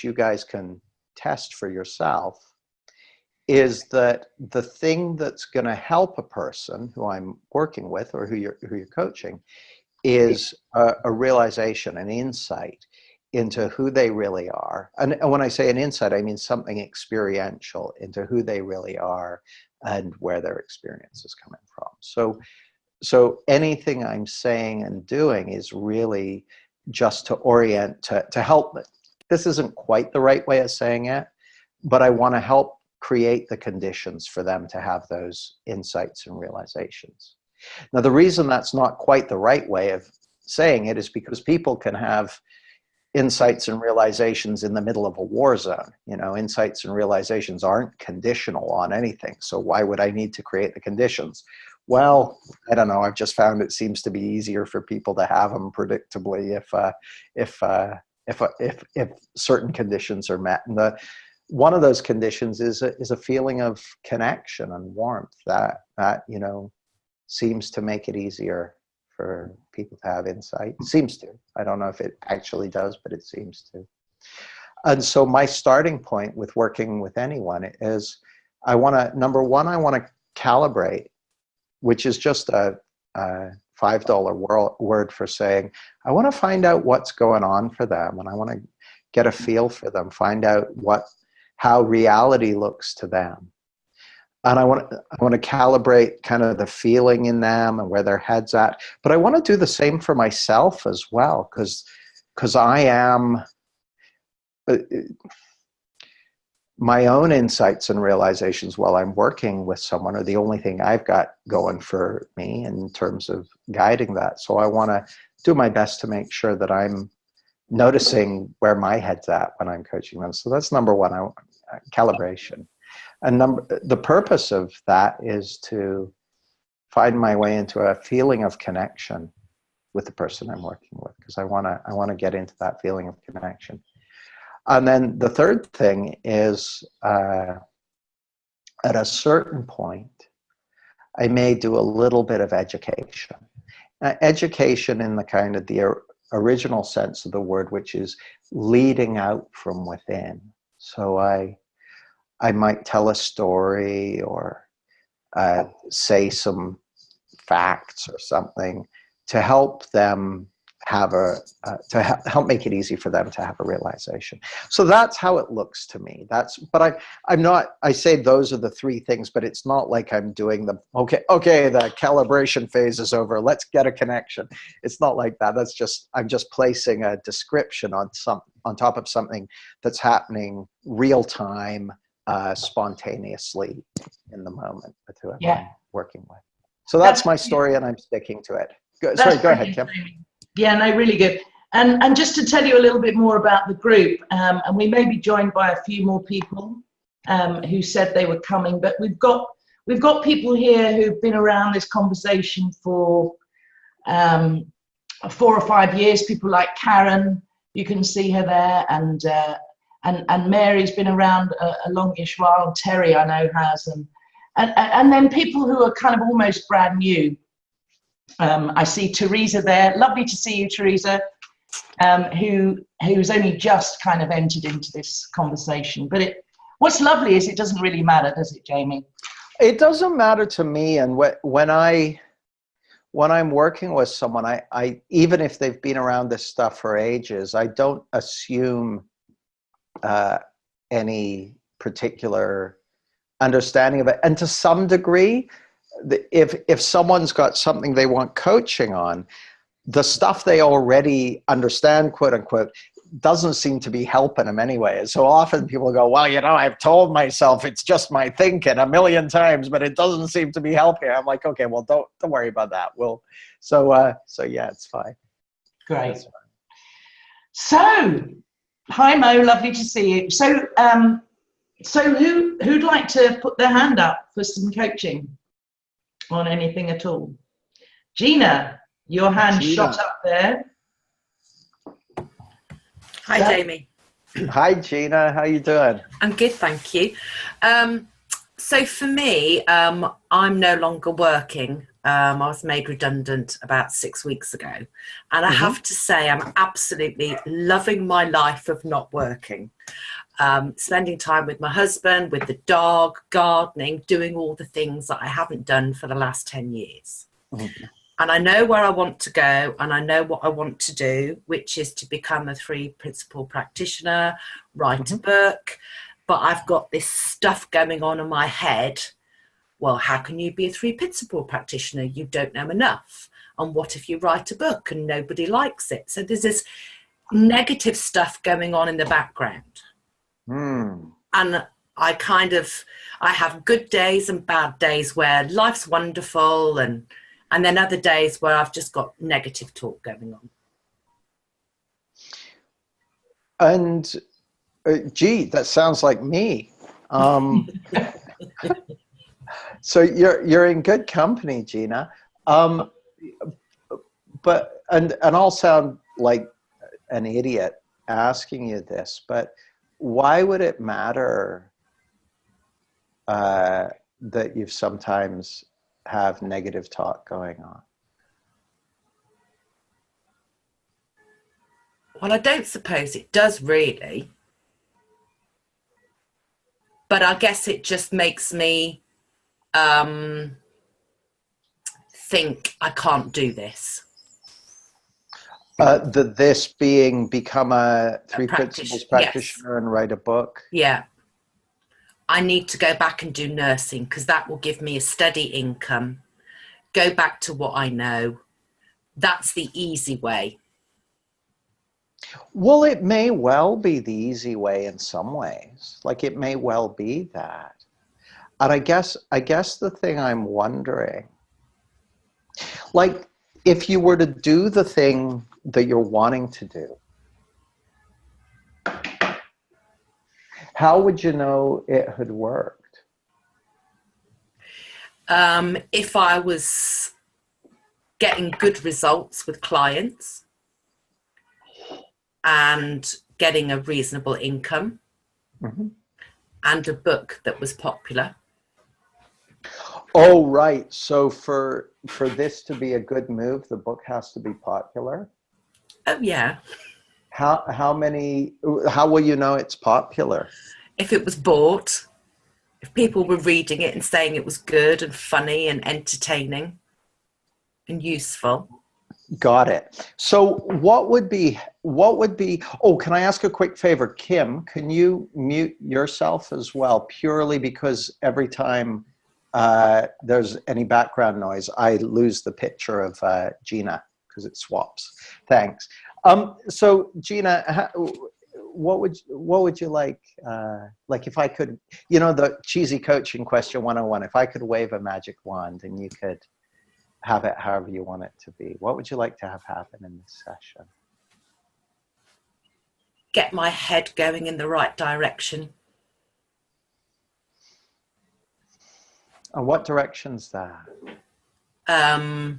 you guys can test for yourself is that the thing that's going to help a person who I'm working with or who you're coaching is a realization, an insight into who they really are. And when I say an insight, I mean something experiential into who they really are and where their experience is coming from. So anything I'm saying and doing is really just to orient, to help them. This isn't quite the right way of saying it, but I want to help create the conditions for them to have those insights and realizations. Now, the reason that's not quite the right way of saying it is because people can have insights and realizations in the middle of a war zone. You know, insights and realizations aren't conditional on anything. So why would I need to create the conditions? Well, I don't know. I've just found it seems to be easier for people to have them predictably if certain conditions are met. And one of those conditions is a feeling of connection and warmth that you know seems to make it easier for people to have insight. It seems to. I don't know if it actually does, but it seems to. And so my starting point with working with anyone is number one, I want to calibrate, which is just a $5 word for saying, I want to find out what's going on for them. And I want to get a feel for them, find out how reality looks to them. And I want to calibrate kind of the feeling in them and where their head's at. But I want to do the same for myself as well, because I am my own insights and realizations while I'm working with someone are the only thing I've got going for me in terms of guiding that. So I want to do my best to make sure that I'm noticing where my head's at when I'm coaching them. So that's number one, calibration. And the purpose of that is to find my way into a feeling of connection with the person I'm working with, because I want to get into that feeling of connection. And then the third thing is at a certain point, I may do a little bit of education. Education in the kind of the original sense of the word, which is leading out from within. So I might tell a story or say some facts or something to help them have help make it easy for them to have a realization. So that's how it looks to me. But I'm not, I say those are the three things, but it's not like I'm doing okay, the calibration phase is over, let's get a connection. It's not like that. I'm just placing a description on top of something that's happening real time, spontaneously in the moment with whoever I'm working with. So that's my story, and I'm sticking to it. Sorry, go ahead, Kim. Yeah, no, really good. And just to tell you a little bit more about the group, and we may be joined by a few more people who said they were coming, but we've got people here who've been around this conversation for 4 or 5 years. People like Karen, you can see her there, and Mary's been around a longish while. Terry, I know, has, and then people who are kind of almost brand new. I see Teresa there. Lovely to see you, Teresa, who's only just kind of entered into this conversation. But what's lovely is it doesn't really matter, does it, Jamie? It doesn't matter to me. And when I'm working with someone, I even if they've been around this stuff for ages, I don't assume any particular understanding of it. And to some degree, if someone's got something they want coaching on, the stuff they already understand, quote unquote, doesn't seem to be helping them anyway. So often people go, well, I've told myself it's just my thinking 1,000,000 times, but it doesn't seem to be helping. I'm like, okay, well, don't worry about that. So yeah, it's fine. Great. So, hi Mo, lovely to see you. So who'd like to put their hand up for some coaching on anything at all? Gina, your hand shot up there. Hi, Jamie. Hi, Gina. How you doing? I'm good, thank you. So for me, I'm no longer working I was made redundant about 6 weeks ago. And I have to say, I'm absolutely loving my life of not working. Spending time with my husband, with the dog, gardening, doing all the things that I haven't done for the last 10 years. And I know where I want to go, and I know what I want to do, which is to become a 3 principal practitioner, write a book. But I've got this stuff going on in my head. Well, how can you be a 3 principal practitioner? You don't know enough. And what if you write a book and nobody likes it? So there's this negative stuff going on in the background. And I have good days and bad days where life's wonderful, and then other days where I've just got negative talk going on. And gee, that sounds like me. So you're in good company, Gina. But I'll sound like an idiot asking you this, but why would it matter that you've sometimes have negative talk going on? Well, I don't suppose it does really. But I guess it just makes me think I can't do this. This being become a 3 principles practitioner and write a book? Yeah. I need to go back and do nursing because that will give me a steady income. Go back to what I know. That's the easy way. Well, it may well be the easy way in some ways. Like it may well be that. And I guess the thing I'm wondering, like if you were to do the thing that you're wanting to do, how would you know it had worked? If I was getting good results with clients and getting a reasonable income and a book that was popular. Oh, right. So for this to be a good move, the book has to be popular? Oh, yeah. How will you know it's popular? If it was bought, if people were reading it and saying it was good and funny and entertaining and useful. Got it. So what would be, oh, can I ask a quick favor? Kim, can you mute yourself as well? Purely because every time there's any background noise, I lose the picture of Gina because it swaps. Thanks. So Gina, what would you like if I could, the cheesy coaching question 101, if I could wave a magic wand and you could have it however you want it to be, what would you like to have happen in this session? Get my head going in the right direction. And what direction's that? Oh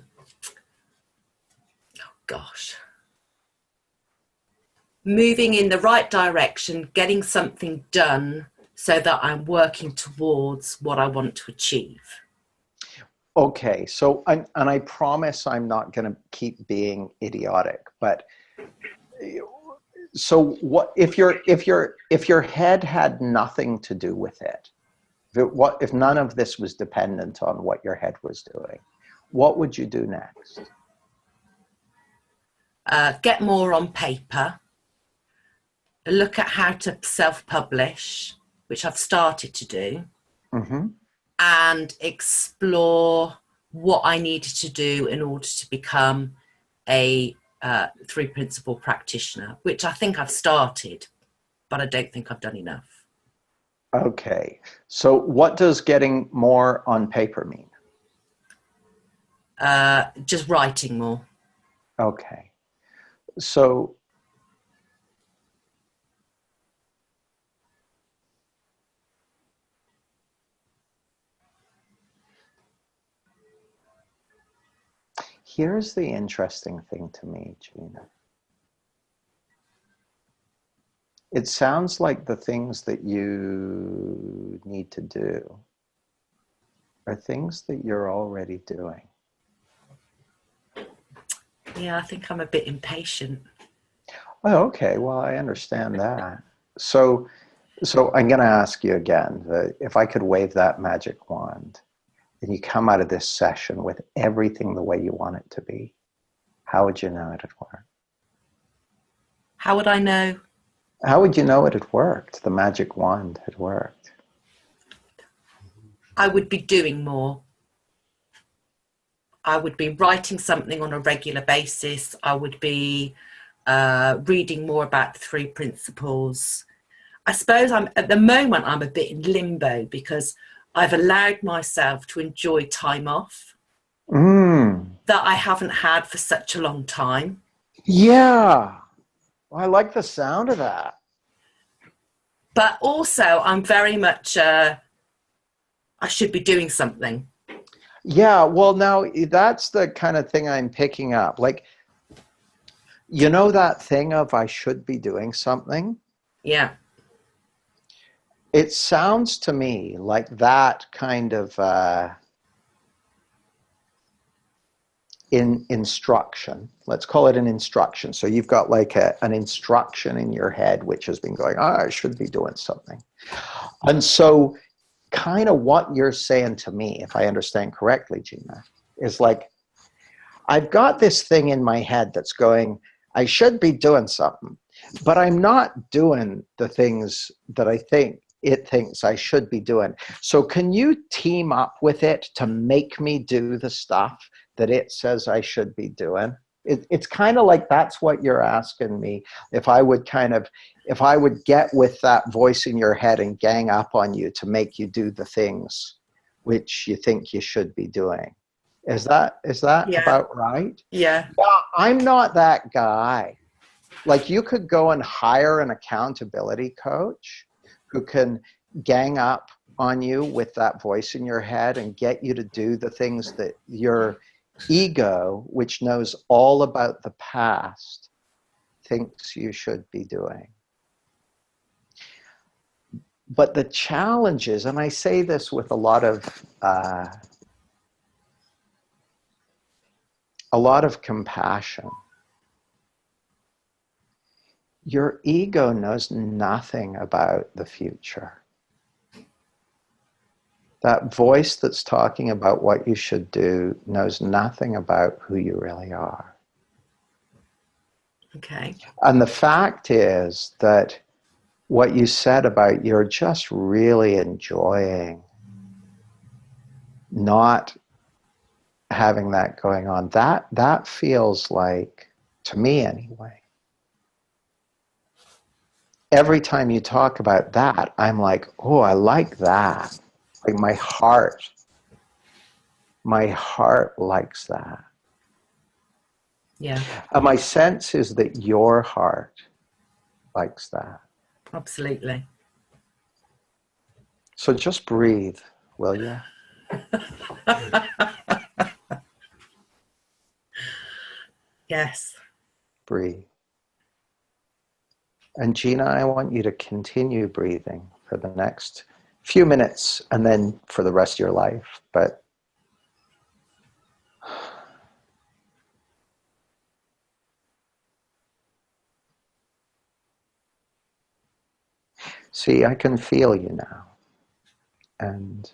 gosh. Moving in the right direction, getting something done so that I'm working towards what I want to achieve. Okay, so I promise I'm not going to keep being idiotic, but so what if your head had nothing to do with it? If none of this was dependent on what your head was doing, what would you do next? Get more on paper. Look at how to self-publish, which I've started to do. And explore what I needed to do in order to become a 3 principal practitioner, which I think I've started, but I don't think I've done enough. Okay, so what does getting more on paper mean? Just writing more. Okay, so here's the interesting thing to me, Gina. It sounds like the things that you need to do are things that you're already doing. Yeah, I think I'm a bit impatient. Oh, okay. Well, I understand that. So, I'm going to ask you again, if I could wave that magic wand and you come out of this session with everything the way you want it to be, how would you know it had worked? How would I know? How would you know it had worked? The magic wand had worked. I would be doing more. I would be writing something on a regular basis. I would be reading more about the 3 principles. I suppose at the moment I'm a bit in limbo because I've allowed myself to enjoy time off that I haven't had for such a long time. Yeah. Well, I like the sound of that. But also I'm very much, I should be doing something. Yeah, well, now that's the kind of thing I'm picking up. Like, you know that thing of I should be doing something? Yeah. It sounds to me like that kind of instruction. Let's call it an instruction. So you've got like an instruction in your head which has been going, oh, I should be doing something. And so kind of what you're saying to me, if I understand correctly, Gina, is like, I've got this thing in my head that's going, I should be doing something, but I'm not doing the things that I think it thinks I should be doing. So can you team up with it to make me do the stuff that it says I should be doing? It's kind of like that's what you're asking me. If I would get with that voice in your head and gang up on you to make you do the things which you think you should be doing. Is that Yeah. about right? Yeah. Yeah, I'm not that guy. Like, you could go and hire an accountability coach who can gang up on you with that voice in your head and get you to do the things that your ego, which knows all about the past, thinks you should be doing. But the challenge is, and I say this with a lot of compassion, your ego knows nothing about the future. That voice that's talking about what you should do knows nothing about who you really are. Okay. And the fact is that what you said about you're just really enjoying not having that going on, that feels like, to me anyway, every time you talk about that, I'm like, oh, I like that. Like my heart likes that. Yeah. And my sense is that your heart likes that. Absolutely. So just breathe, will you? Yes. Breathe. And Gina, I want you to continue breathing for the next few minutes and then for the rest of your life. But see, I can feel you now. And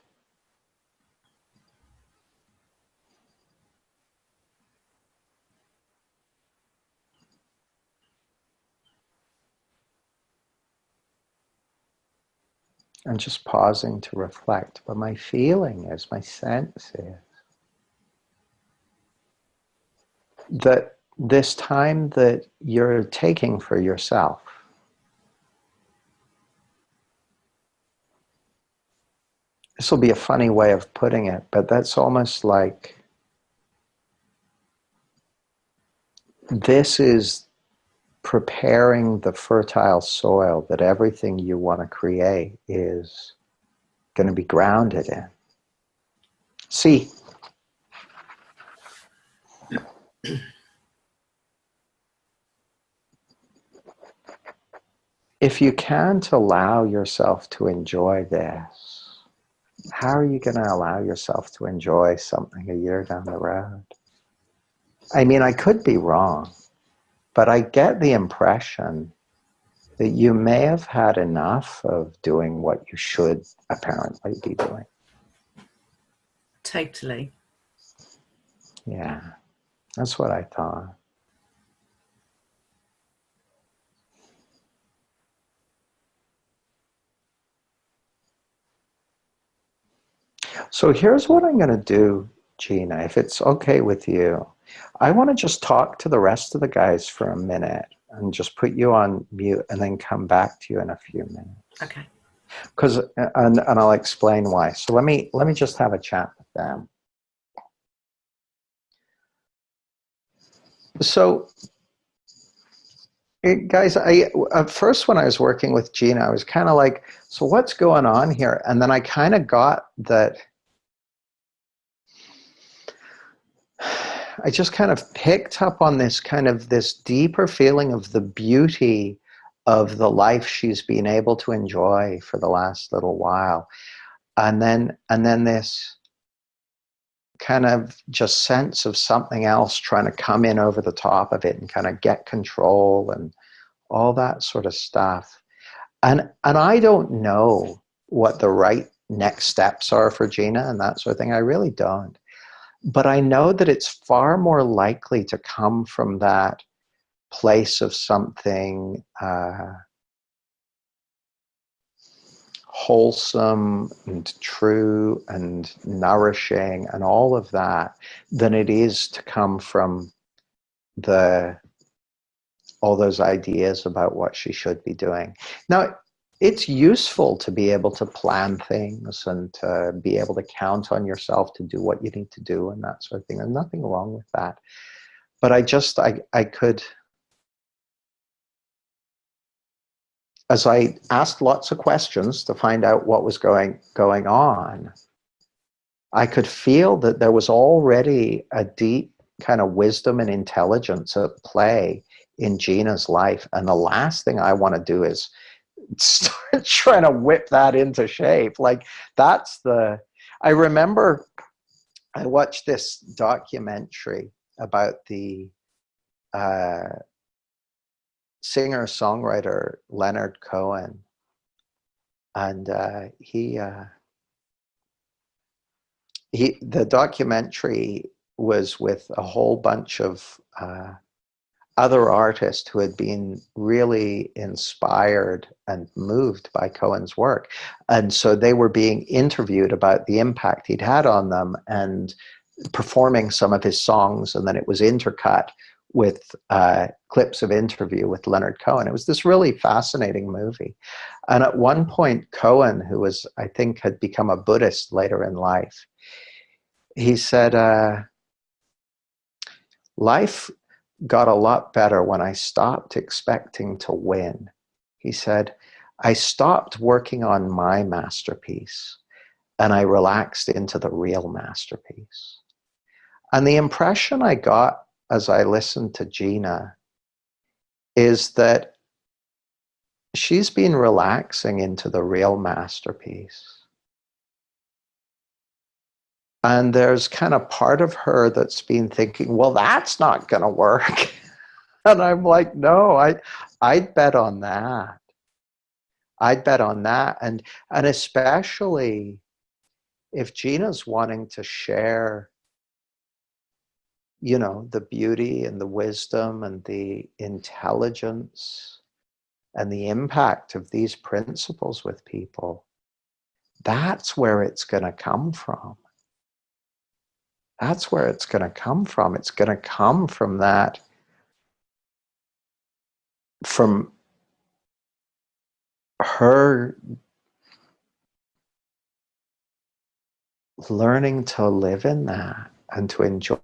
I'm just pausing to reflect. But my feeling is, my sense is, that this time that you're taking for yourself, this will be a funny way of putting it, but that's almost like this is preparing the fertile soil that everything you want to create is going to be grounded in. See, if you can't allow yourself to enjoy this, how are you going to allow yourself to enjoy something a year down the road? I mean, I could be wrong, but I get the impression that you may have had enough of doing what you should apparently be doing. Totally. Yeah, that's what I thought. So here's what I'm going to do, Gina, if it's okay with you. I want to just talk to the rest of the guys for a minute and just put you on mute and then come back to you in a few minutes. Okay. Because and I'll explain why. So let me just have a chat with them. So guys, at first when I was working with Gina, I was kind of like, so what's going on here? And then I kind of got that. I just kind of picked up on this deeper feeling of the beauty of the life she's been able to enjoy for the last little while. And then this kind of just sense of something else trying to come in over the top of it and kind of get control and all that sort of stuff. And I don't know what the right next steps are for Gina and that sort of thing. I really don't. But I know that it's far more likely to come from that place of something wholesome and true and nourishing and all of that than it is to come from all those ideas about what she should be doing. Now, it's useful to be able to plan things and to be able to count on yourself to do what you need to do and that sort of thing. There's nothing wrong with that. But I could, as I asked lots of questions to find out what was going on, I could feel that there was already a deep kind of wisdom and intelligence at play in Gina's life. And the last thing I want to do is start trying to whip that into shape. Like I remember I watched this documentary about the singer-songwriter Leonard Cohen. And the documentary was with a whole bunch of other artists who had been really inspired and moved by Cohen's work. And so they were being interviewed about the impact he'd had on them and performing some of his songs. And then it was intercut with clips of interview with Leonard Cohen. It was this really fascinating movie. And at one point, Cohen, who was, I think, had become a Buddhist later in life, he said, life got a lot better when I stopped expecting to win. He said, I stopped working on my masterpiece and I relaxed into the real masterpiece. And the impression I got as I listened to Gina is that she's been relaxing into the real masterpiece. And there's kind of part of her that's been thinking, well, that's not going to work. And I'm like, no, I'd bet on that. I'd bet on that. And especially if Gina's wanting to share, you know, the beauty and the wisdom and the intelligence and the impact of these principles with people, that's where it's going to come from. That's where it's going to come from. It's going to come from that, from her learning to live in that and to enjoy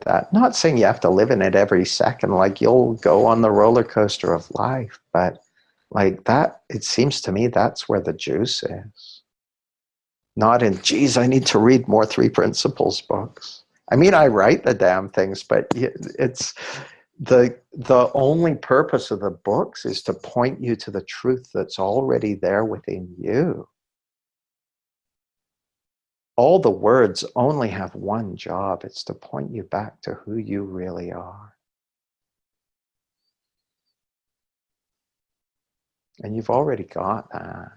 that. Not saying you have to live in it every second, like you'll go on the roller coaster of life, but like that, it seems to me that's where the juice is. Not in, geez, I need to read more Three Principles books. I mean, I write the damn things, but it's the only purpose of the books is to point you to the truth that's already there within you. all the words only have one job. It's to point you back to who you really are. And you've already got that.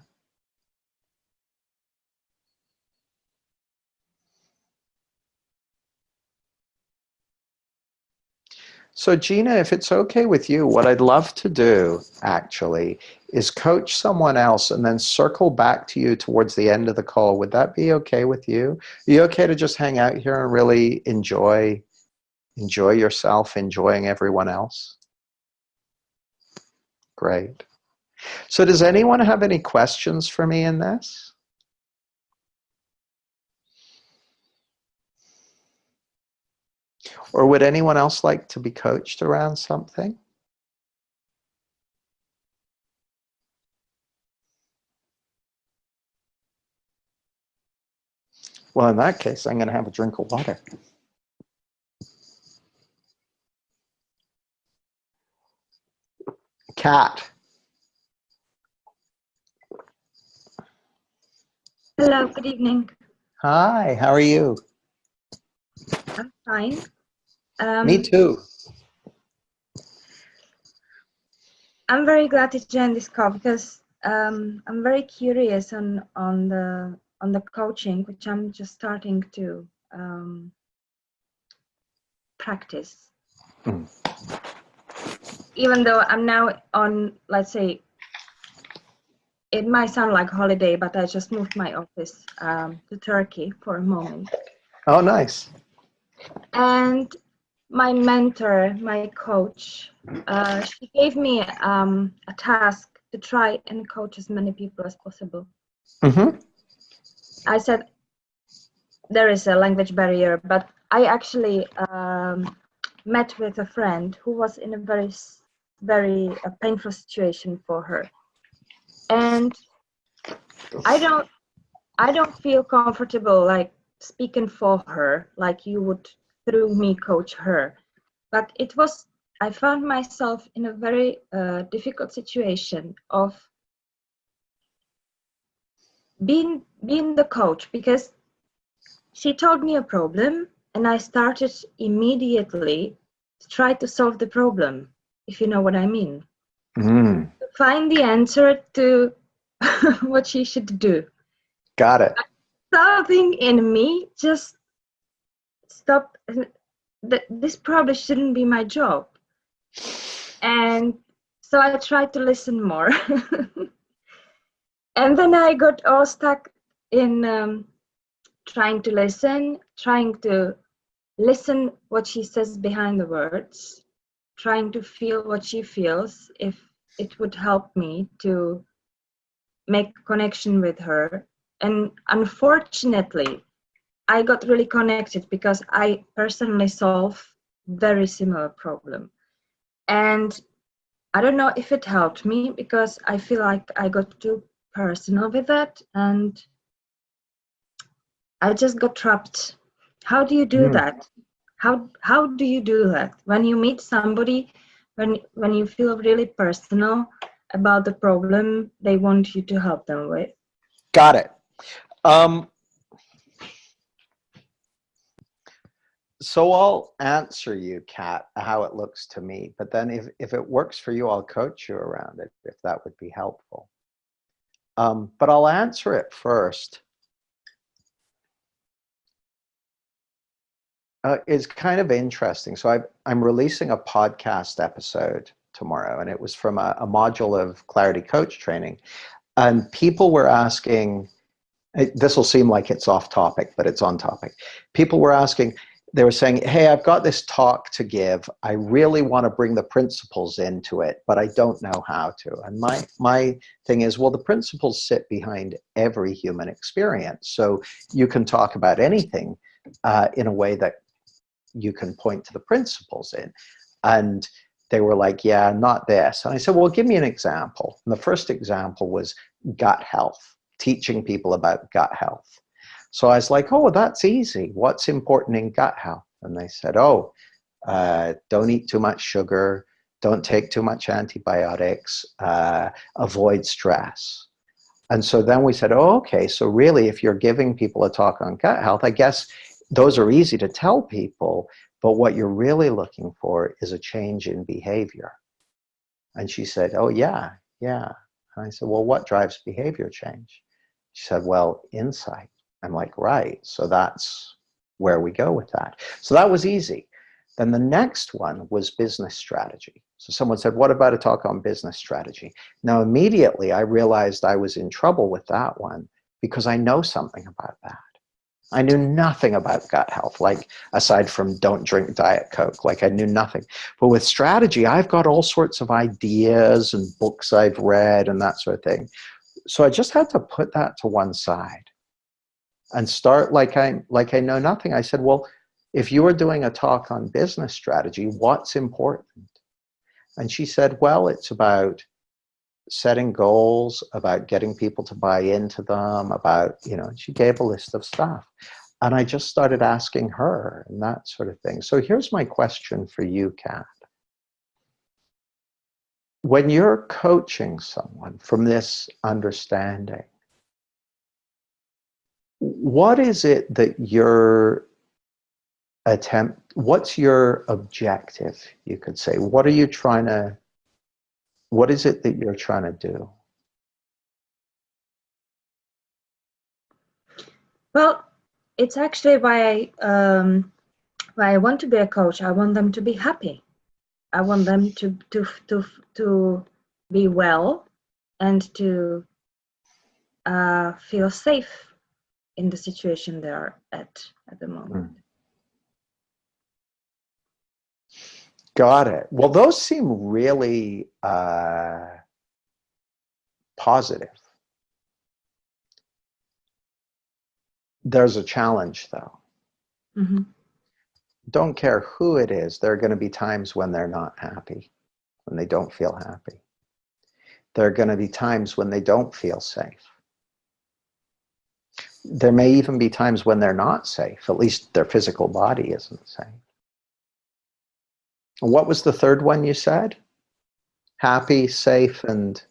So Gina, if it's okay with you, what I'd love to do actually is coach someone else and then circle back to you towards the end of the call. Would that be okay with you? Are you okay to just hang out here and really enjoy yourself, enjoying everyone else? Great. So does anyone have any questions for me in this? Or would anyone else like to be coached around something? Well, in that case, I'm going to have a drink of water. Kat. Hello, good evening. Hi, how are you? I'm fine. Me too. I'm very glad to join this call because I'm very curious on the coaching, which I'm just starting to practice. Mm. Even though I'm now on, let's say, it might sound like holiday, but I just moved my office to Turkey for a moment. Oh, nice. And my mentor, my coach, she gave me a task to try and coach as many people as possible. Mm-hmm. I said there is a language barrier, but I actually met with a friend who was in a very painful situation for her, and I don't feel comfortable like speaking for her like you would through me coach her. But I found myself in a very difficult situation of being the coach, because she told me a problem and I started immediately to try to solve the problem, if you know what I mean. Mm. To find the answer to what she should do. Got it. Something in me just stopped. This probably shouldn't be my job. And so I tried to listen more. And then I got all stuck in trying to listen what she says behind the words, trying to feel what she feels, if it would help me to make connection with her. And unfortunately, I got really connected because I personally solve very similar problem. And I don't know if it helped me because I feel like I got too personal with that and I just got trapped. How do you do that? How do you do that? When you meet somebody, when you feel really personal about the problem they want you to help them with. Got it. So I'll answer you, Kat, how it looks to me. But then if it works for you, I'll coach you around it, if that would be helpful. But I'll answer it first. It's kind of interesting. So I'm releasing a podcast episode tomorrow, and it was from a module of Clarity Coach training. And people were asking, this will seem like it's off topic, but it's on topic. People were asking, they were saying, hey, I've got this talk to give. I really want to bring the principles into it, but I don't know how to. And my thing is, well, the principles sit behind every human experience. So you can talk about anything in a way that you can point to the principles in. And they were like, yeah, not this. And I said, well, give me an example. And the first example was gut health, teaching people about gut health. So I was like, oh, that's easy. What's important in gut health? And they said, oh, don't eat too much sugar, don't take too much antibiotics, avoid stress. And so then we said, oh, okay, so really if you're giving people a talk on gut health, I guess those are easy to tell people, but what you're really looking for is a change in behavior. And she said, oh, yeah, yeah. And I said, well, what drives behavior change? She said, well, insight. I'm like, right. So that's where we go with that. So that was easy. Then the next one was business strategy. So someone said, what about a talk on business strategy? Now, immediately I realized I was in trouble with that one because I know something about that. I knew nothing about gut health, like aside from don't drink Diet Coke, like I knew nothing. But with strategy, I've got all sorts of ideas and books I've read and that sort of thing. So I just had to put that to one side and start like I know nothing. I said, well, if you were doing a talk on business strategy, what's important? And she said, well, it's about setting goals, about getting people to buy into them, about, you know, she gave a list of stuff. And I just started asking her and that sort of thing. So here's my question for you, Kat. When you're coaching someone from this understanding, what is it that what's your objective, you could say? What is it that you're trying to do? Well, it's actually why I want to be a coach. I want them to be happy. I want them to be well and to feel safe in the situation they are at the moment. Got it. Well, those seem really positive. There's a challenge, though. Mm-hmm. Don't care who it is, there are going to be times when they're not happy, when they don't feel happy. There are going to be times when they don't feel safe. There may even be times when they're not safe, at least their physical body isn't safe. What was the third one you said? Happy, safe, and...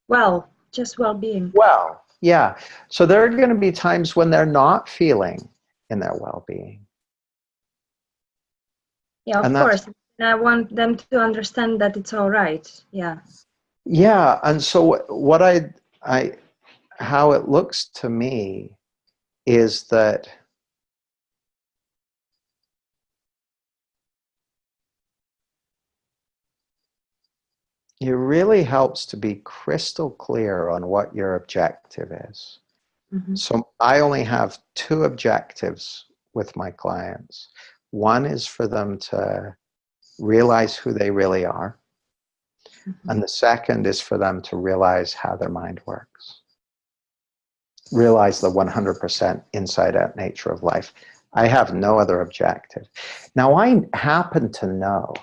Well, just well-being. Well, yeah. So there are going to be times when they're not feeling in their well-being. Yeah, of course. And I want them to understand that it's all right. Yeah. Yeah, and so what how it looks to me is that it really helps to be crystal clear on what your objective is. Mm-hmm. So I only have two objectives with my clients. One is for them to realize who they really are. Mm-hmm. And the second is for them to realize how their mind works. Realize the 100% inside-out nature of life. I have no other objective. Now, I happen to know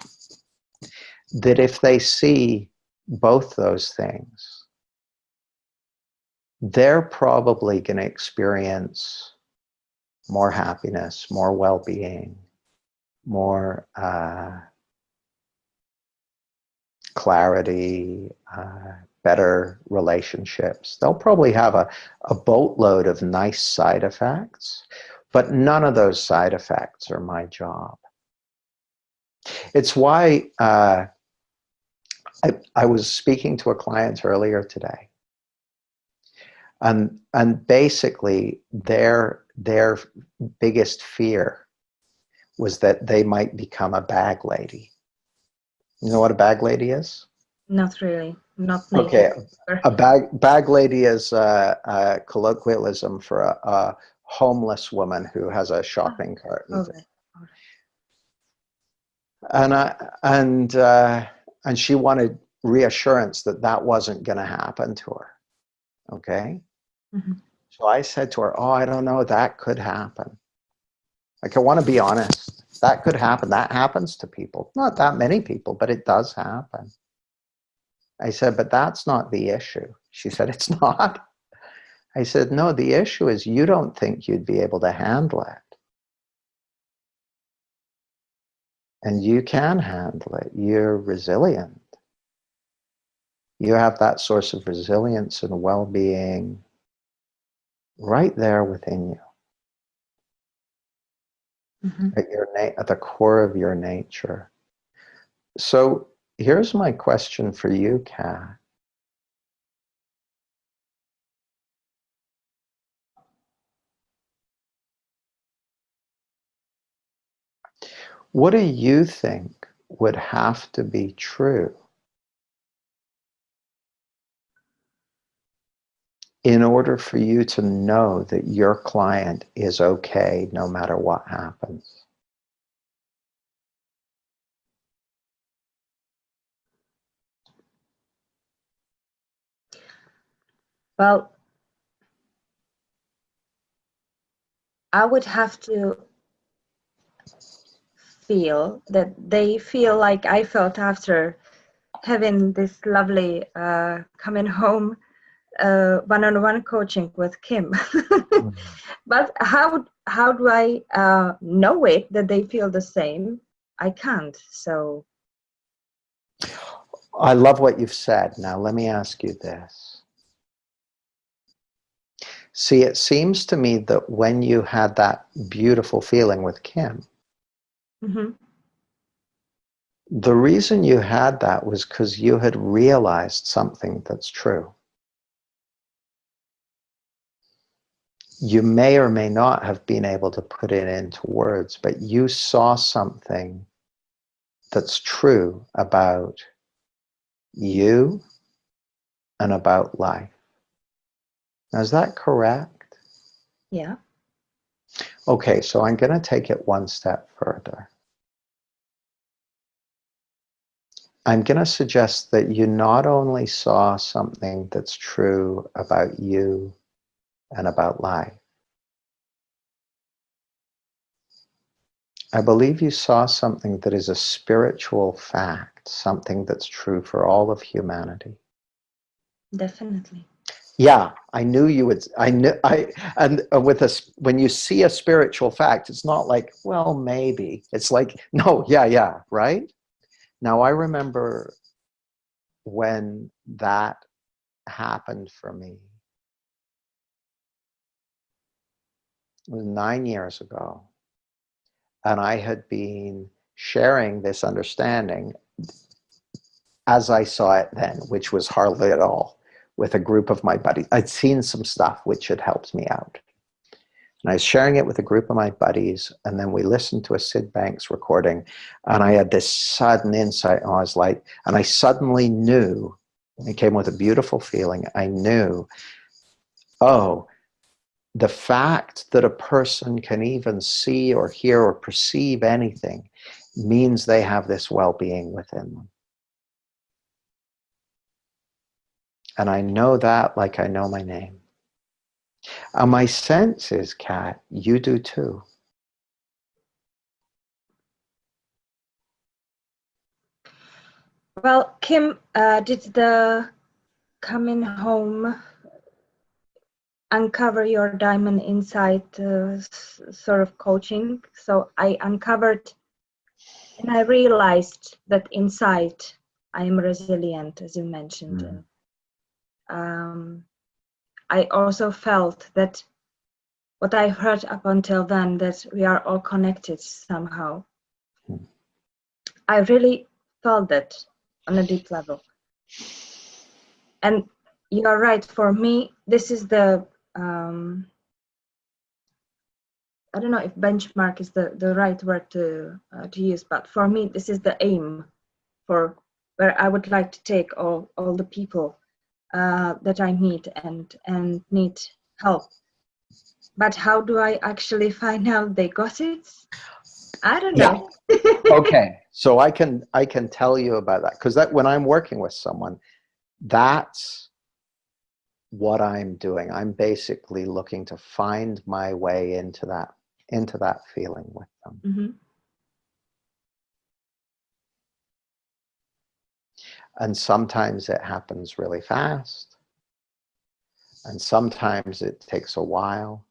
that if they see both those things, they're probably going to experience more happiness, more well-being, more clarity, better relationships. They'll probably have a boatload of nice side effects, but none of those side effects are my job. It's why I was speaking to a client earlier today, and basically their biggest fear was that they might become a bag lady. You know what a bag lady is? Not really. Not okay. A bag lady is a colloquialism for a homeless woman who has a shopping cart. Okay. And she wanted reassurance that that wasn't going to happen to her. Okay. Mm-hmm. So I said to her, "Oh, I don't know. That could happen. Like, I want to be honest. That could happen. That happens to people. Not that many people, but it does happen." I said, "But that's not the issue." She said, "It's not." I said, "No, the issue is you don't think you'd be able to handle it. And you can handle it. You're resilient. You have that source of resilience and well-being right there within you, at the core of your nature. So here's my question for you, Kat. What do you think would have to be true in order for you to know that your client is okay no matter what happens? Well, I would have to feel that they feel like I felt after having this lovely coming home one-on-one coaching with Kim. But how do I know it that they feel the same? I can't. So I love what you've said. Now let me ask you this. See, it seems to me that when you had that beautiful feeling with Kim, the reason you had that was because you had realized something that's true. You may or may not have been able to put it into words, but you saw something that's true about you and about life. Now, is that correct? yeah. Okay, so I'm going to take it one step further. I'm going to suggest that you not only saw something that's true about you and about life, I believe you saw something that is a spiritual fact, something that's true for all of humanity. Definitely. Yeah, I knew you would. And with us, when you see a spiritual fact, it's not like, well, maybe. It's like, no, yeah, right? Now, I remember when that happened for me. It was 9 years ago. And I had been sharing this understanding as I saw it then, which was hardly at all, with a group of my buddies. I'd seen some stuff which had helped me out. And I was sharing it with a group of my buddies, and then we listened to a Sid Banks recording, and I had this sudden insight, and I was like, and I suddenly knew, it came with a beautiful feeling, I knew, oh, the fact that a person can even see or hear or perceive anything means they have this well-being within them. And I know that like I know my name. And my sense is, Kat, you do too. Well, Kim, did the coming home uncover your diamond inside sort of coaching? So I uncovered and I realized that inside I am resilient, as you mentioned. And I also felt that what I heard up until then, that we are all connected somehow. I really felt that on a deep level. And you are right, for me, this is the, I don't know if benchmark is the right word to use, but for me, this is the aim for where I would like to take all the people that I meet and need help. But how do I actually find out they got it? I don't know. Okay, so I can tell you about that, because that when I'm working with someone, that's what I'm doing. I'm basically looking to find my way into that feeling with them. And sometimes it happens really fast, and sometimes it takes a while.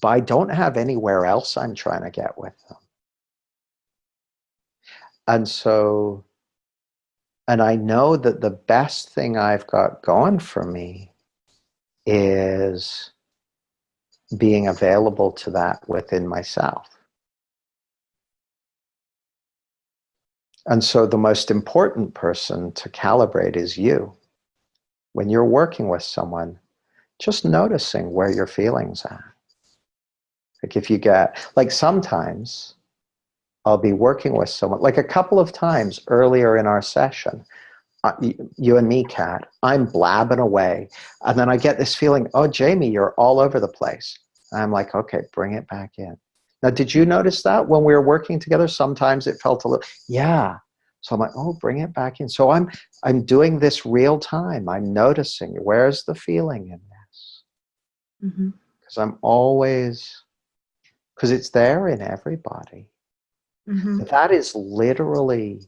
But I don't have anywhere else I'm trying to get with them. And so And I know that the best thing I've got going for me is being available to that within myself. And so the most important person to calibrate is you. When you're working with someone, just noticing where your feelings are. Like if you get, like sometimes I'll be working with someone, like a couple of times earlier in our session, you and me, Kat, I'm blabbing away. And then I get this feeling, oh, Jamie, you're all over the place. And I'm like, okay, bring it back in. Now, did you notice that when we were working together? Sometimes it felt a little, yeah. So I'm like, oh, bring it back in. So I'm doing this real time. I'm noticing, where's the feeling in this? Because I'm always, because it's there in everybody. That is literally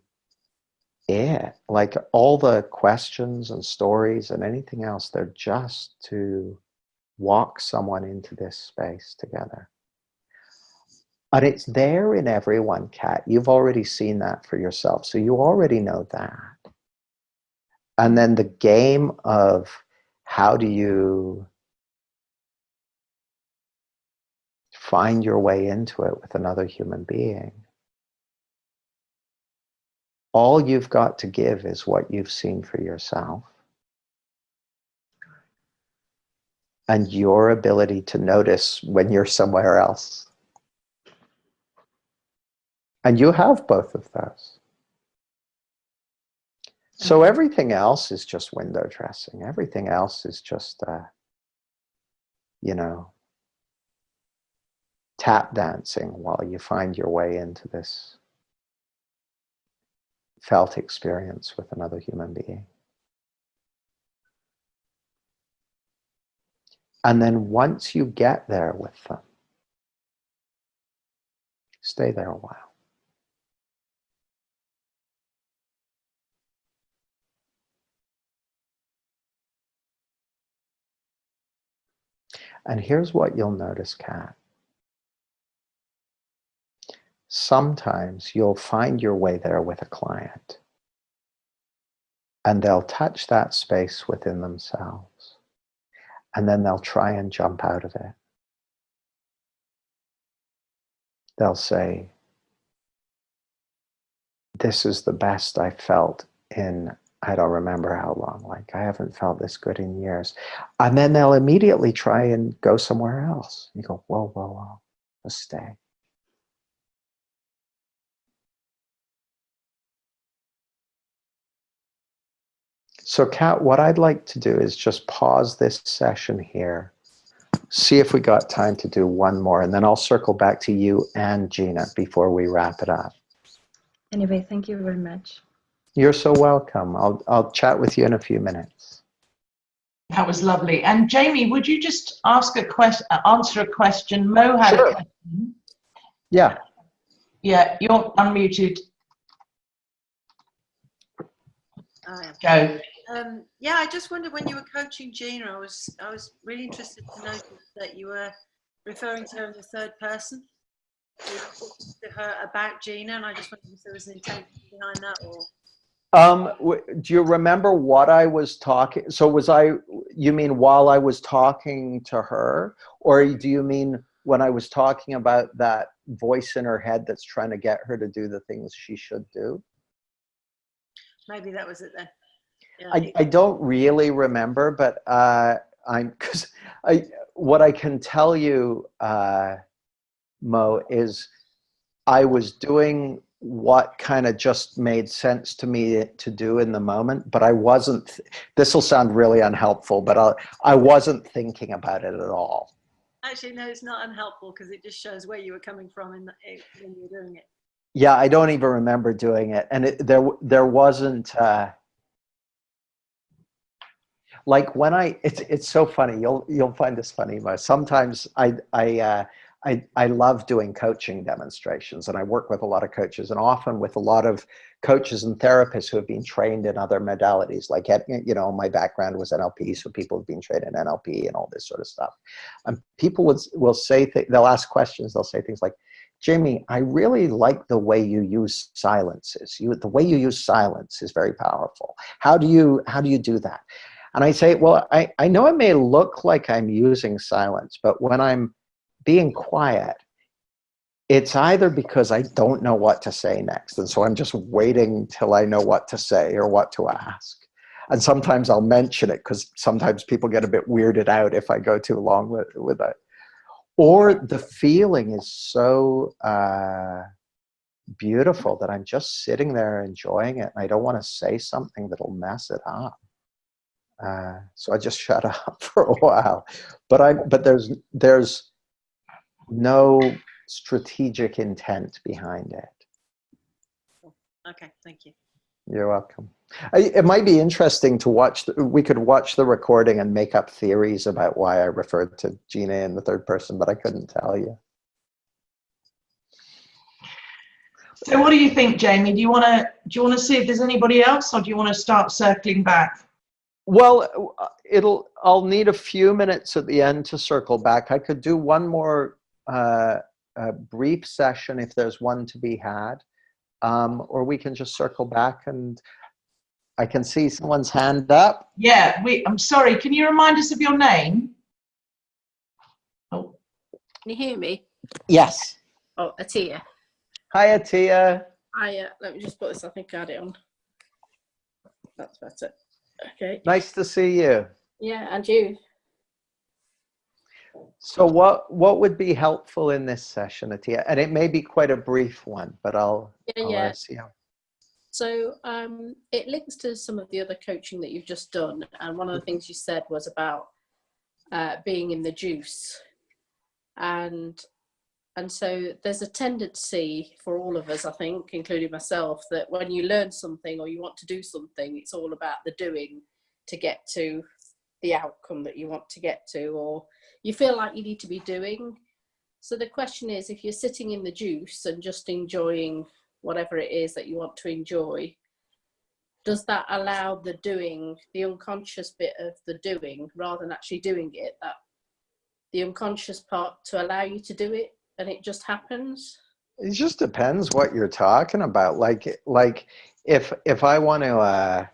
it. Like all the questions and stories and anything else, they're just to walk someone into this space together. And it's there in everyone, Kat. You've already seen that for yourself. So you already know that. And then the game of how do you find your way into it with another human being? All you've got to give is what you've seen for yourself. And your ability to notice when you're somewhere else. And you have both of those. So everything else is just window dressing. Everything else is just, tap dancing while you find your way into this felt experience with another human being. And then once you get there with them, stay there a while. And here's what you'll notice, Kat. Sometimes you'll find your way there with a client, and they'll touch that space within themselves, and then they'll try and jump out of it. They'll say, this is the best I felt in, I don't remember how long, like I haven't felt this good in years. And then they'll immediately try and go somewhere else. You go, whoa, whoa, whoa, let's stay. So Kat, what I'd like to do is just pause this session here, see if we got time to do one more, and then I'll circle back to you and Gina before we wrap it up. Anyway, thank you very much. You're so welcome. I'll chat with you in a few minutes. That was lovely. And Jamie, would you just ask a question, answer a question? Mo had Sure. a question. Yeah. Yeah, you're unmuted. Go. Yeah, I just wondered when you were coaching Gina, I was really interested to notice that you were referring to her in the third person. You were talking to her about Gina, and I just wondered if there was an intention behind that, or. Do you remember what I was talking? So you mean while I was talking to her, or do you mean when I was talking about that voice in her head that's trying to get her to do the things she should do? Maybe that was it then. Yeah. I don't really remember, but what I can tell you, Mo, is I was doing what kind of just made sense to me to do in the moment, but I wasn't, this will sound really unhelpful, but I wasn't thinking about it at all. Actually, no, it's not unhelpful because it just shows where you were coming from when you were doing it. Yeah, I don't even remember doing it. And there wasn't, like when it's so funny, you'll find this funny, Mo. Sometimes I love doing coaching demonstrations, and I work with a lot of coaches, and often with a lot of coaches and therapists who have been trained in other modalities. Like, my background was NLP, so people have been trained in NLP and all this sort of stuff. And people will say, they'll ask questions, they'll say things like, Jamie, I really like the way you use silences. The way you use silence is very powerful. How do you do that? And I say, well, I know it may look like I'm using silence, but when I'm being quiet, it's either because I don't know what to say next. And so I'm just waiting till I know what to say or what to ask. And sometimes I'll mention it because sometimes people get a bit weirded out if I go too long with it. Or the feeling is so beautiful that I'm just sitting there enjoying it. And I don't want to say something that'll mess it up. So I just shut up for a while. But there's no strategic intent behind it. Okay, thank you. You're welcome. It might be interesting to watch. We could watch the recording and make up theories about why I referred to Gina in the third person, but I couldn't tell you. So what do you think, Jamie? Do you want to see if there's anybody else, or do you want to start circling back? Well, I'll need a few minutes at the end to circle back. I could do one more brief session if there's one to be had, or we can just circle back, and I can see someone's hand up. Yeah, I'm sorry. Can you remind us of your name? Oh, Can you hear me? Yes. Oh, Atia. Hi, Atia. Let me just put this, I think I had it on. That's better. Okay. Nice to see you. Yeah, and you. So what would be helpful in this session, Atia? And it may be quite a brief one, but I'll see how. So it links to some of the other coaching that you've just done. And one of the things you said was about being in the juice. And so there's a tendency for all of us, I think, including myself, that when you learn something or you want to do something, it's all about the doing to get to the outcome that you want to get to, or you feel like you need to be doing. So the question is, if you're sitting in the juice and just enjoying whatever it is that you want to enjoy, does that allow the doing, the unconscious bit of the doing, rather than actually doing it, that the unconscious part to allow you to do it, and it just happens? It just depends what you're talking about. Like if I want to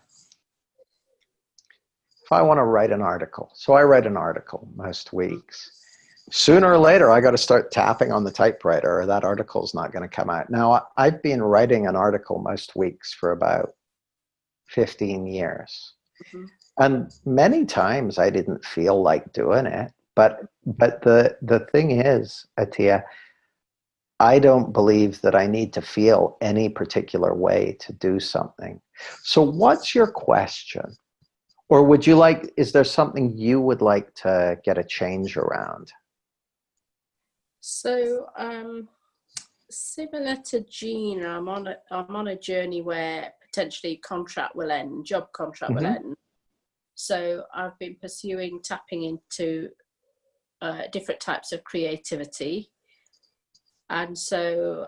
write an article, so I write an article most weeks. Sooner or later, I got to start tapping on the typewriter, or that article's not going to come out. Now, I've been writing an article most weeks for about 15 years. Mm-hmm. And many times I didn't feel like doing it. But the thing is, Atia, I don't believe that I need to feel any particular way to do something. So what's your question? Or would you like, is there something you would like to get a change around? So similar to Gina, I'm on a journey where potentially contract will end, job contract will end. So I've been pursuing tapping into different types of creativity. And so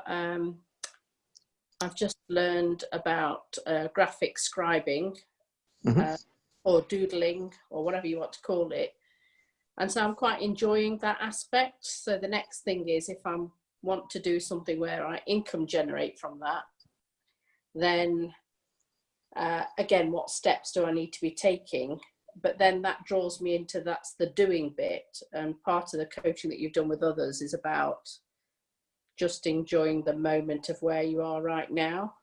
I've just learned about graphic scribing, or doodling, or whatever you want to call it. And so I'm quite enjoying that aspect. So the next thing is, if I want to do something where I income generate from that, then again, what steps do I need to be taking? But then that draws me into, that's the doing bit. And part of the coaching that you've done with others is about just enjoying the moment of where you are right now.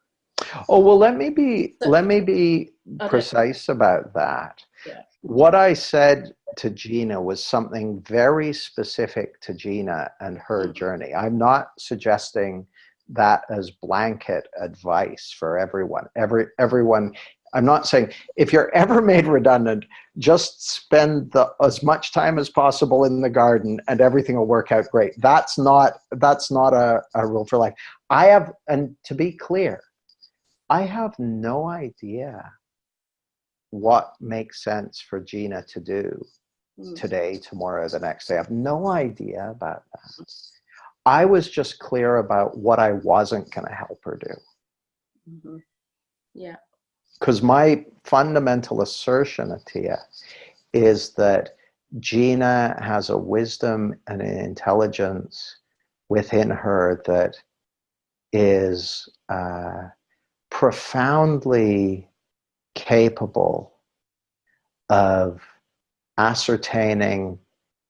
Oh, well, let me be precise about that. Yeah. What I said to Gina was something very specific to Gina and her journey. I'm not suggesting that as blanket advice for everyone. Everyone. I'm not saying if you're ever made redundant, just spend as much time as possible in the garden and everything will work out great. That's not a rule for life. And to be clear, I have no idea what makes sense for Gina to do today, tomorrow, the next day. I have no idea about that. I was just clear about what I wasn't going to help her do. Yeah. Because my fundamental assertion, Atia, is that Gina has a wisdom and an intelligence within her that is profoundly capable of ascertaining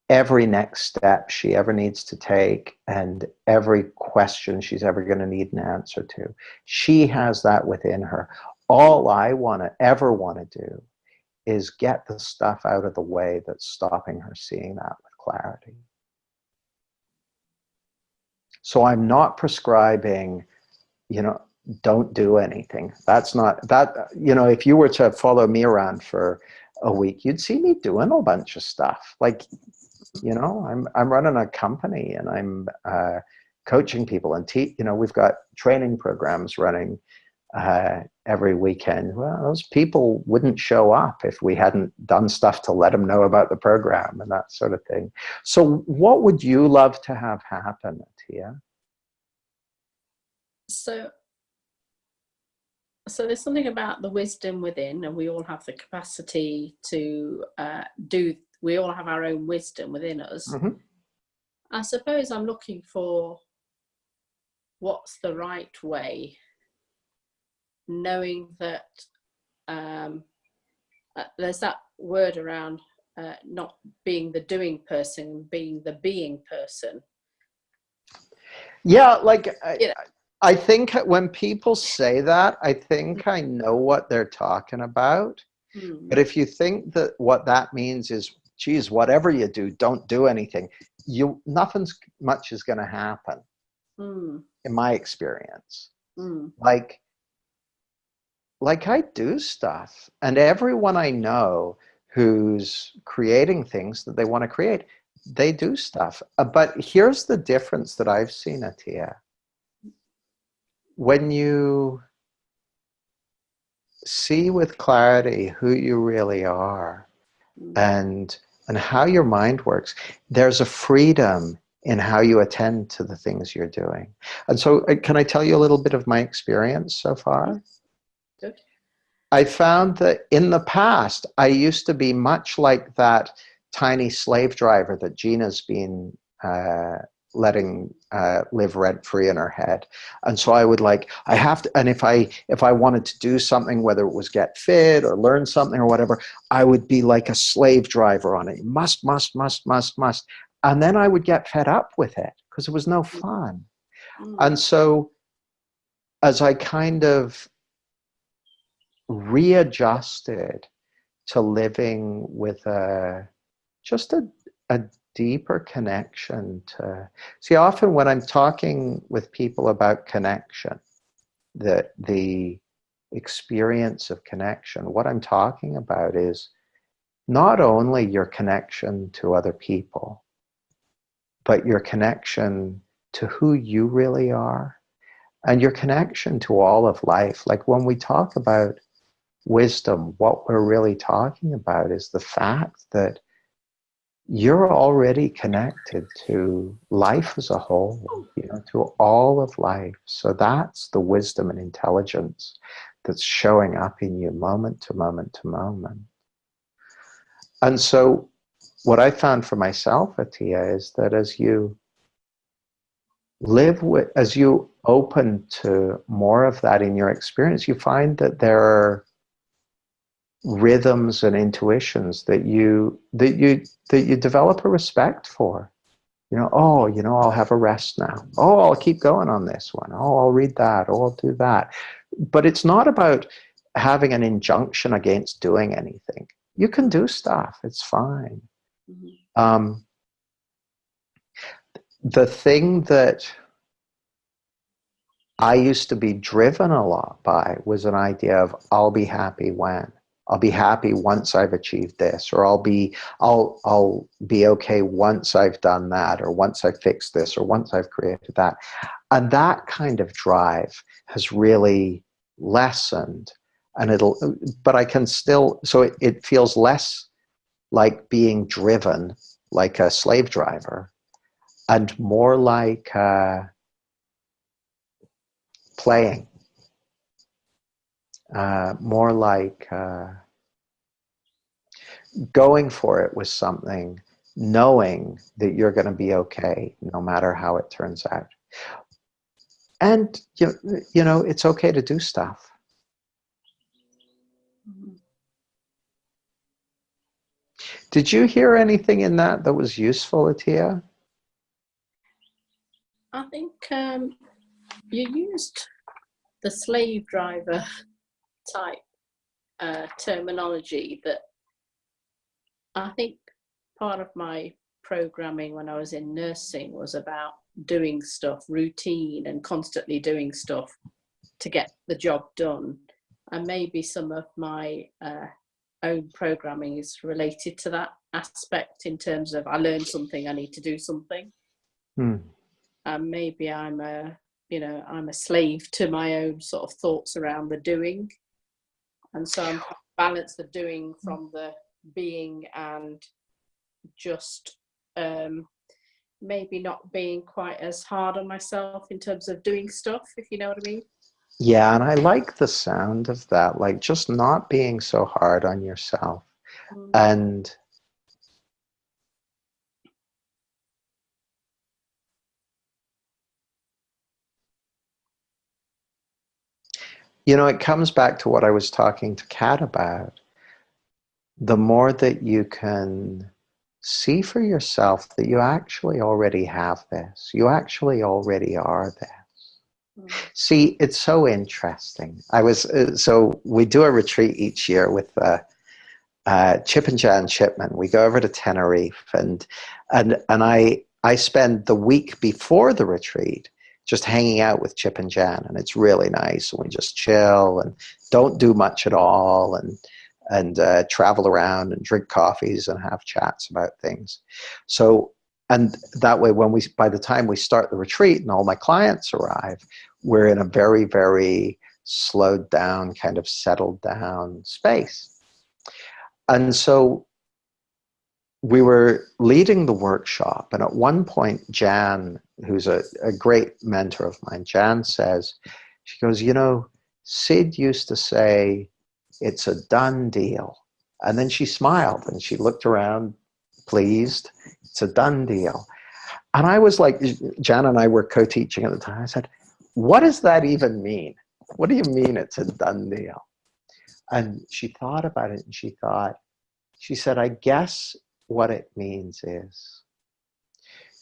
every next step she ever needs to take and every question she's ever going to need an answer to. She has that within her. All I ever want to do is get the stuff out of the way that's stopping her seeing that with clarity. So I'm not prescribing, don't do anything. That's not that, if you were to follow me around for a week, you'd see me doing a bunch of stuff. Like, I'm running a company and I'm coaching people and we've got training programs running every weekend. Well, those people wouldn't show up if we hadn't done stuff to let them know about the program and that sort of thing. So what would you love to have happen, Tia? So there's something about the wisdom within, and we all have the capacity to we all have our own wisdom within us. Mm-hmm. I suppose I'm looking for what's the right way, knowing that there's that word around not being the doing person, being the being person. Yeah, I think when people say that, I think I know what they're talking about. But if you think that what that means is, geez, whatever you do, don't do anything, nothing much is going to happen, in my experience. Like I do stuff, and everyone I know who's creating things that they want to create, they do stuff. But here's the difference that I've seen, Atiya. When you see with clarity who you really are and how your mind works, there's a freedom in how you attend to the things you're doing. And so can I tell you a little bit of my experience so far? Good. I found that in the past, I used to be much like that tiny slave driver that Gina's been letting live rent-free in her head. And so I would I have to, and if I wanted to do something, whether it was get fit or learn something or whatever, I would be like a slave driver on it. Must. And then I would get fed up with it because it was no fun. And so as I kind of readjusted to living with just a deeper connection to, see, often when I'm talking with people about connection, the experience of connection, what I'm talking about is not only your connection to other people, but your connection to who you really are and your connection to all of life. Like when we talk about wisdom, what we're really talking about is the fact that you're already connected to life as a whole, to all of life. So that's the wisdom and intelligence that's showing up in you moment to moment to moment. And so what I found for myself, Atiya, is that as you as you open to more of that in your experience, you find that there are rhythms and intuitions that you develop a respect for. I'll have a rest now. Oh, I'll keep going on this one. Oh, I'll read that. Oh, I'll do that. But it's not about having an injunction against doing anything. You can do stuff. It's fine. The thing that I used to be driven a lot by was an idea of I'll be happy when. I'll be happy once I've achieved this, or I'll be okay once I've done that, or once I've fixed this, or once I've created that. And that kind of drive has really lessened, but I can still, so it feels less like being driven like a slave driver and more like playing. More like going for it with something knowing that you're going to be okay no matter how it turns out. And, you know, it's okay to do stuff. Did you hear anything in that that was useful, Atia? I think you used the slave driver type terminology that I think part of my programming when I was in nursing was about doing stuff, routine and constantly doing stuff to get the job done. And maybe some of my own programming is related to that aspect in terms of I learned something, I need to do something. And maybe I'm a slave to my own sort of thoughts around the doing. And so I'm balance the doing from the being and just maybe not being quite as hard on myself in terms of doing stuff, if you know what I mean. Yeah, and I like the sound of that, like just not being so hard on yourself. And you know, it comes back to what I was talking to Kat about. The more that you can see for yourself that you actually already have this, you actually already are this. See, it's so interesting. So we do a retreat each year with Chip and Jan Chipman. We go over to Tenerife, and I spend the week before the retreat just hanging out with Chip and Jan, and it's really nice. And we just chill and don't do much at all, and travel around and drink coffees and have chats about things. So, and that way, by the time we start the retreat and all my clients arrive, we're in a very, very slowed down, kind of settled down space. And so we were leading the workshop, and at one point, Jan, who's a great mentor of mine, Jan says, she goes, you know, Sid used to say, it's a done deal. And then she smiled and she looked around, pleased. It's a done deal. And I was like, Jan and I were co-teaching at the time. I said, what does that even mean? What do you mean it's a done deal? And she thought about it, and she said, I guess what it means is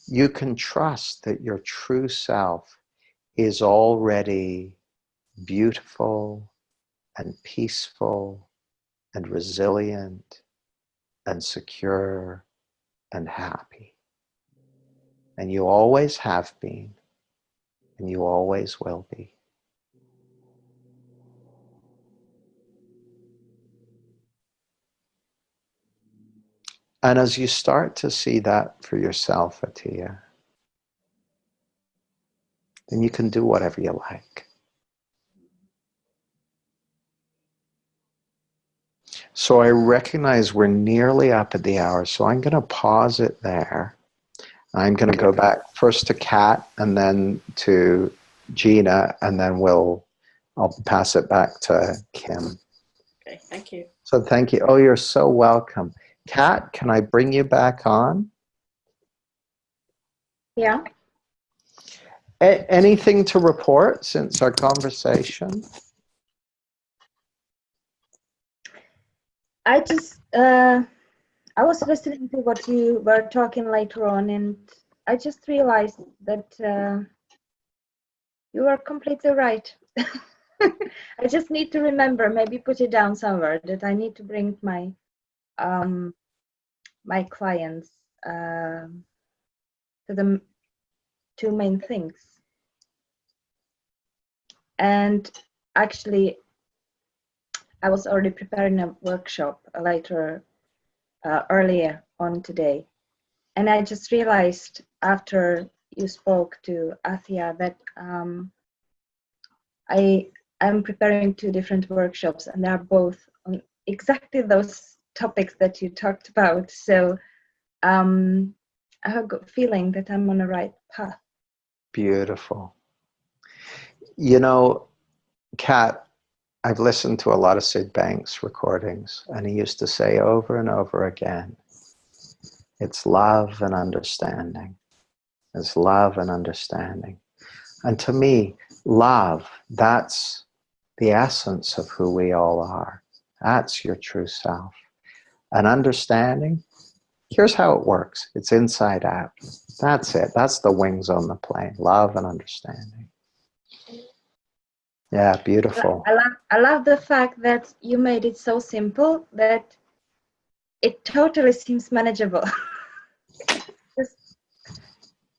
you can trust that your true self is already beautiful and peaceful and resilient and secure and happy. And you always have been, and you always will be. And as you start to see that for yourself, Atia, then you can do whatever you like. So I recognize we're nearly up at the hour, so I'm going to pause it there. I'm going to go back first to Kat and then to Gina, and then I'll pass it back to Kim. Okay, thank you. So thank you. Oh, you're so welcome. Kat, can I bring you back on? Yeah. Anything to report since our conversation? I was listening to what you were talking later on, and I just realized that you are completely right. I just need to remember, maybe put it down somewhere, that I need to bring my my clients to the two main things. And actually, I was already preparing a workshop earlier on today. And I just realized after you spoke to Athia that I'm preparing two different workshops, and they're both on exactly those topics that you talked about. So I have a good feeling that I'm on the right path. Beautiful. You know, Kat, I've listened to a lot of Sid Banks recordings, and he used to say over and over again, It's love and understanding. It's love and understanding. And to me, love, that's the essence of who we all are. That's your true self. And understanding, here's how it works. It's inside out. That's it. That's the wings on the plane. Love and understanding. Yeah, beautiful. I love the fact that you made it so simple that it totally seems manageable. Just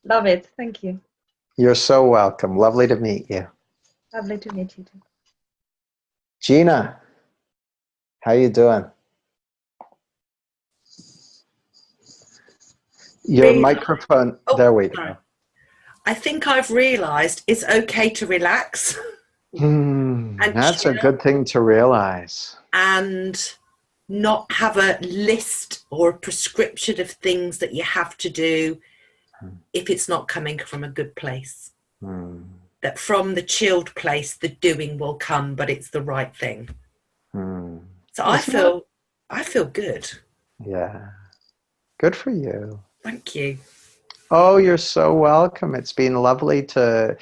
love it. Thank you. You're so welcome. Lovely to meet you. Lovely to meet you too. Gina, how you doing? Your microphone, Oh, there we sorry. go. I think I've realised it's okay to relax. And That's a chill. good thing to realize. And not have a list or a prescription of things that you have to do if it's not coming from a good place. That from the chilled place, the doing will come, but it's the right thing. So I feel good. Yeah. Good for you. Thank you. Oh, you're so welcome. It's been lovely to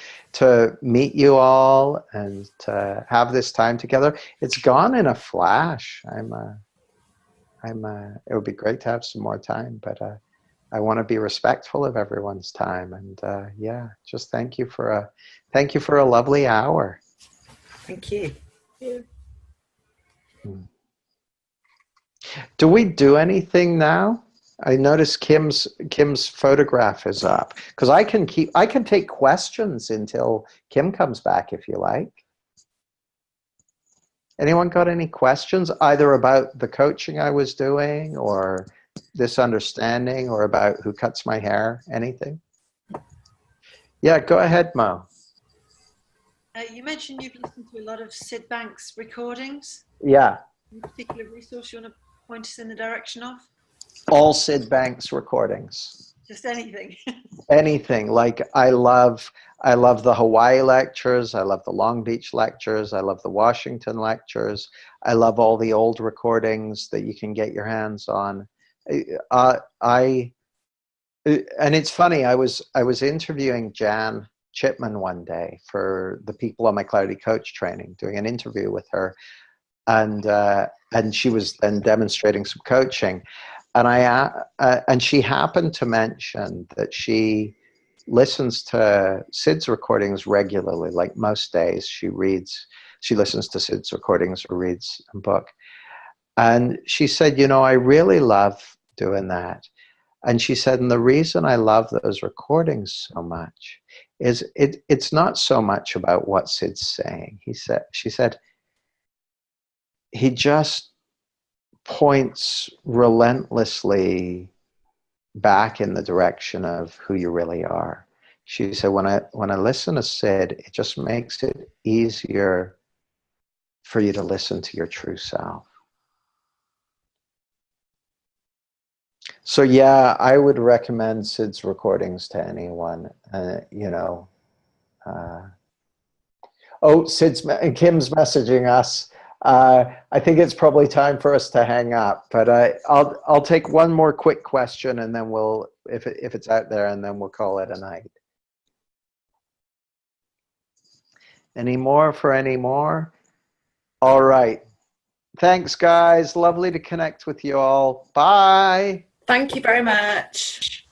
meet you all and to have this time together. It's gone in a flash. It would be great to have some more time, but I want to be respectful of everyone's time. And yeah, just thank you for a lovely hour. Thank you. Do we do anything now? I noticed Kim's photograph is up, because I can take questions until Kim comes back if you like. Anyone got any questions either about the coaching I was doing or this understanding or about who cuts my hair? Anything? Yeah, go ahead, Mo. You mentioned you've listened to a lot of Sid Banks recordings. Yeah. Any particular resource you want to point us in the direction of? All Sid Banks recordings. Just anything. Anything. Like I love the Hawaii lectures. I love the Long Beach lectures. I love the Washington lectures. I love all the old recordings that you can get your hands on. And it's funny. I was interviewing Jan Chipman one day for the people on my Clarity Coach training, doing an interview with her, and she was then demonstrating some coaching. And she happened to mention that she listens to Sid's recordings regularly. Like most days, she listens to Sid's recordings or reads a book. And she said, I really love doing that. And she said, and the reason I love those recordings so much is it's not so much about what Sid's saying. She said, he just points relentlessly back in the direction of who you really are. She said, when I listen to Sid, it just makes it easier for you to listen to your true self. So yeah, I would recommend Sid's recordings to anyone. Kim's messaging us. I think it's probably time for us to hang up, but I'll take one more quick question, and then we'll, if it's out there, and then we'll call it a night. Any more for any more? All right. Thanks, guys. Lovely to connect with you all. Bye. Thank you very much.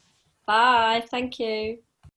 Bye. Thank you.